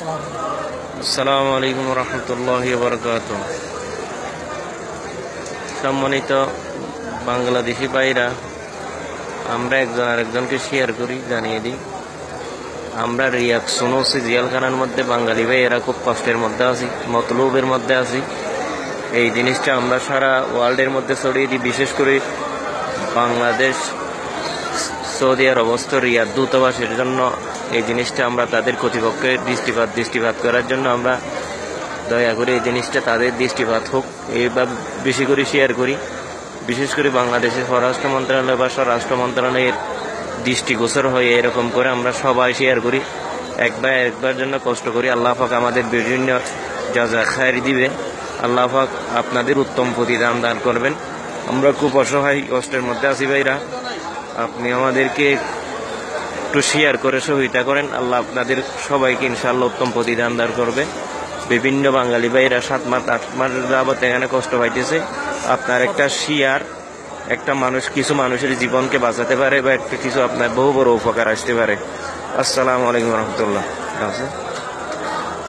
আসসালামু আলাইকুম রহমতুল্লাহি ওয়া বারাকাতুহু। সম্মানিত বাংলাদেশি ভাইরা, আমরা একজন আরেকজনকে শেয়ার করি, জানিয়ে দিই আমরা রিয়াকশন হচ্ছে জেলখানার মধ্যে বাঙালি ভাইয়েরা খুব কষ্টের মধ্যে আছি, মতলবের মধ্যে আছি। এই জিনিসটা আমরা সারা ওয়ার্ল্ডের মধ্যে ছড়িয়ে দিই। বিশেষ করে বাংলাদেশ সৌদি আরব অবস্থ রিয়াদ দূতাবাসের জন্য এই জিনিসটা আমরা তাদের কর্তৃপক্ষের দৃষ্টিপাত করার জন্য আমরা দয়া করে এই জিনিসটা তাদের দৃষ্টিপাত হোক এইভাবে বেশি করে শেয়ার করি। বিশেষ করে বাংলাদেশের পররাষ্ট্র মন্ত্রণালয় বা স্বরাষ্ট্র মন্ত্রণালয়ের দৃষ্টিগোচর হয়ে এরকম করে আমরা সবাই শেয়ার করি। একবার জন্য কষ্ট করি। আল্লাহ পাক আমাদের বিভিন্ন জাযা খায়ের দিবে। আল্লাহ পাক আপনাদের উত্তম প্রতিদান দান করবেন। আমরা খুব অসহায় কষ্টের মধ্যে আছি ভাইরা, আপনি আমাদেরকে একটু শেয়ার করে সহযোগিতা করেন। আল্লাহ আপনাদের সবাইকে ইনশাআল্লাহ উত্তম প্রতিদান দান করবে। বিভিন্ন বাঙালি ভাইরা 7 মাস 8 মাস যাবত এখানে কষ্ট পাইতেছে। আপনার একটা শেয়ার কিছু মানুষের জীবনকে বাঁচাতে পারে বা একটা কিছু আপনার বহু বড় উপকার আসতে পারে। আসসালামু আলাইকুম রহমতুল্লাহ।